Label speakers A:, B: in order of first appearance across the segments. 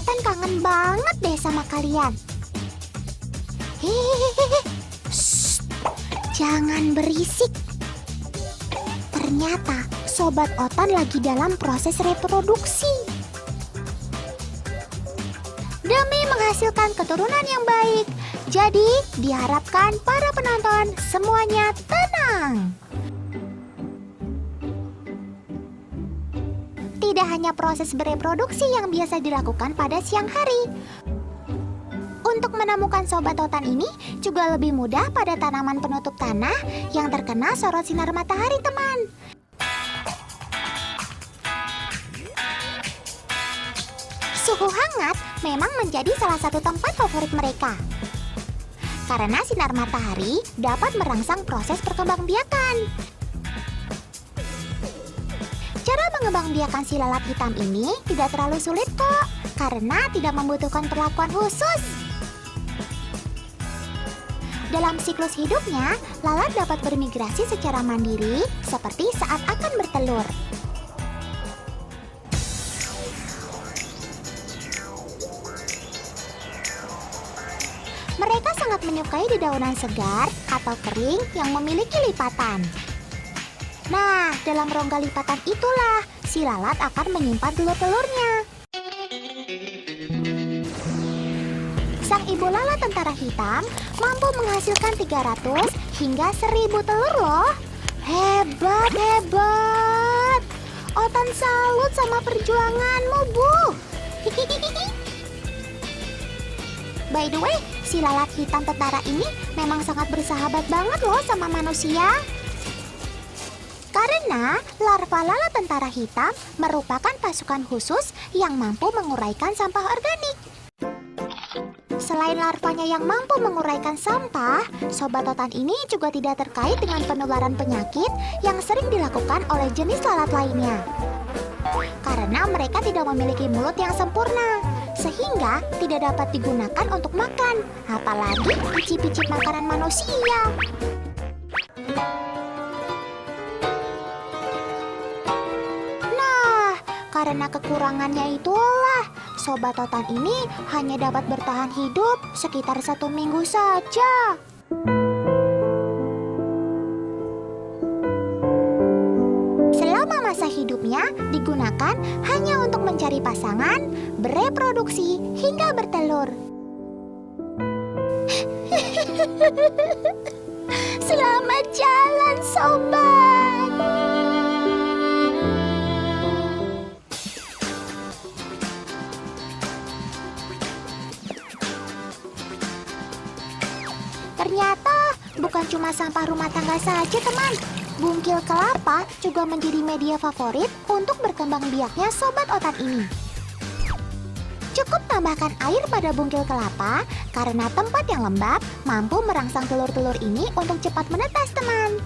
A: Otan kangen banget deh sama kalian. Hehehe, jangan berisik. Ternyata Sobat Otan lagi dalam proses reproduksi. Demi menghasilkan keturunan yang baik, jadi diharapkan para penonton semuanya tenang. Tidak hanya proses bereproduksi yang biasa dilakukan pada siang hari. Untuk menemukan Sobat Otan ini juga lebih mudah pada tanaman penutup tanah yang terkena sorot sinar matahari, teman. Suhu hangat memang menjadi salah satu tempat favorit mereka. Karena sinar matahari dapat merangsang proses perkembangbiakan. Cara mengembangbiakan si lalat hitam ini tidak terlalu sulit kok, karena tidak membutuhkan perlakuan khusus. Dalam siklus hidupnya, lalat dapat bermigrasi secara mandiri seperti saat akan bertelur. Mereka sangat menyukai dedaunan segar atau kering yang memiliki lipatan. Nah, dalam rongga lipatan itulah si lalat akan menyimpan telur-telurnya. Sang ibu lalat tentara hitam mampu menghasilkan 300 hingga 1000 telur loh. Hebat, hebat. Otan salut sama perjuanganmu, Bu. By the way, si lalat hitam tentara ini memang sangat bersahabat banget loh sama manusia. Karena larva lalat tentara hitam merupakan pasukan khusus yang mampu menguraikan sampah organik. Selain larvanya yang mampu menguraikan sampah, Sobat Otan ini juga tidak terkait dengan penularan penyakit yang sering dilakukan oleh jenis lalat lainnya. Karena mereka tidak memiliki mulut yang sempurna, sehingga tidak dapat digunakan untuk makan, apalagi icip-icip makanan manusia. Nah, karena kekurangannya itulah, Sobat Otan ini hanya dapat bertahan hidup sekitar 1 minggu saja. Selama masa hidupnya digunakan hanya untuk mencari pasangan, bereproduksi, hingga bertelur. Selamat jalan, Sobat! Ternyata bukan cuma sampah rumah tangga saja, teman. Bungkil kelapa juga menjadi media favorit untuk berkembang biaknya Sobat Otan ini. Cukup tambahkan air pada bungkil kelapa karena tempat yang lembab mampu merangsang telur-telur ini untuk cepat menetas, teman.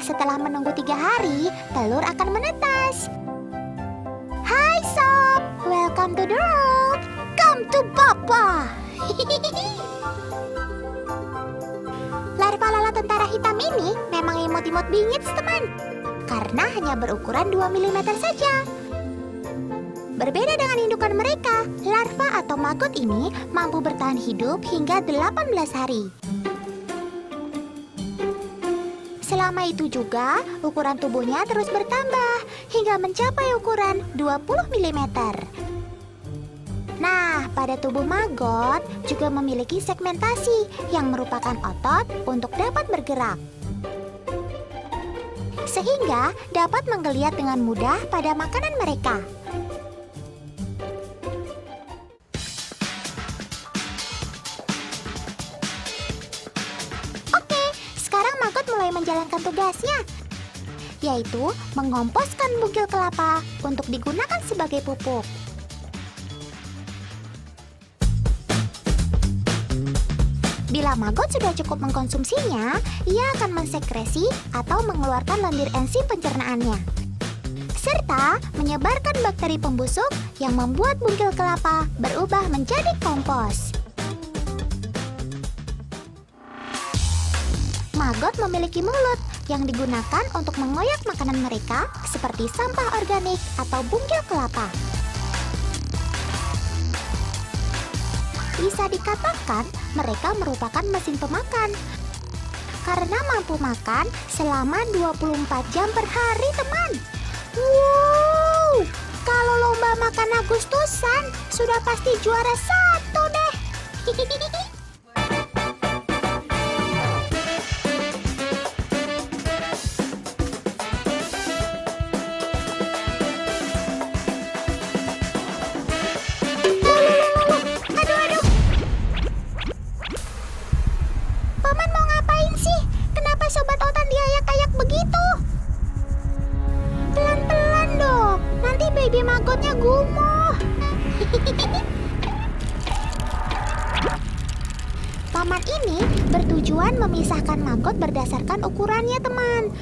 A: Setelah menunggu 3 hari, telur akan menetas. Hai Sob, welcome to the world. Come to Papa. Larva lalat tentara hitam ini memang imut-imut bingits, teman. Karena hanya berukuran 2 mm saja. Berbeda dengan indukan mereka, larva atau maggot ini mampu bertahan hidup hingga 18 hari. Selama itu juga, ukuran tubuhnya terus bertambah hingga mencapai ukuran 20 mm. Nah, pada tubuh maggot juga memiliki segmentasi yang merupakan otot untuk dapat bergerak. Sehingga dapat menggeliat dengan mudah pada makanan mereka. Mulai menjalankan tugasnya, yaitu mengomposkan bungkil kelapa untuk digunakan sebagai pupuk. Bila maggot sudah cukup mengkonsumsinya, ia akan mensekresi atau mengeluarkan lendir enzim pencernaannya, serta menyebarkan bakteri pembusuk yang membuat bungkil kelapa berubah menjadi kompos. Maggot memiliki mulut yang digunakan untuk mengoyak makanan mereka seperti sampah organik atau bungkil kelapa. Bisa dikatakan mereka merupakan mesin pemakan karena mampu makan selama 24 jam per hari, teman. Wow, kalau lomba makan Agustusan sudah pasti juara 1 deh. Paman mau ngapain sih? Kenapa Sobat Otan diayak-ayak begitu? Pelan-pelan dong, nanti baby maggotnya gumoh. Paman ini bertujuan memisahkan maggot berdasarkan ukurannya, teman.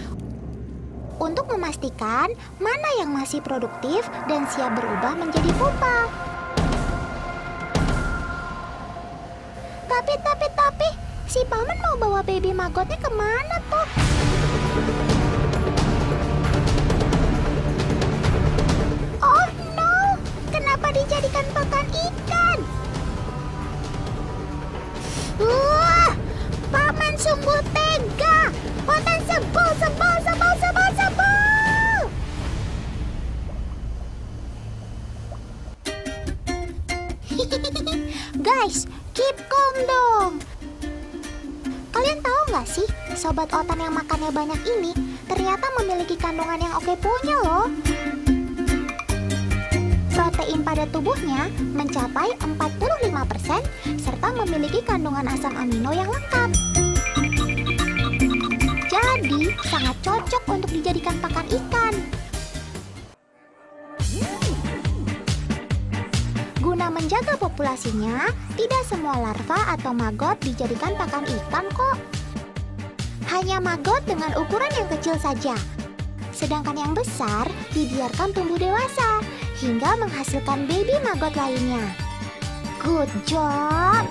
A: Untuk memastikan mana yang masih produktif dan siap berubah menjadi pupa. Tapi, si paman mau bawa baby maggotnya kemana tuh? Oh no, kenapa dijadikan pakan ikan? Wah, paman sungguh tega. Otan sebel. Guys, keep calm dong. Kalian tahu nggak sih, Sobat Otan yang makannya banyak ini ternyata memiliki kandungan yang oke punya loh. Protein pada tubuhnya mencapai 45% serta memiliki kandungan asam amino yang lengkap. Jadi, sangat cocok untuk dijadikan pakan ikan. Guna menjaga populasinya, tidak semua larva atau maggot dijadikan pakan ikan kok. Hanya maggot dengan ukuran yang kecil saja. Sedangkan yang besar dibiarkan tumbuh dewasa hingga menghasilkan baby maggot lainnya. Good job!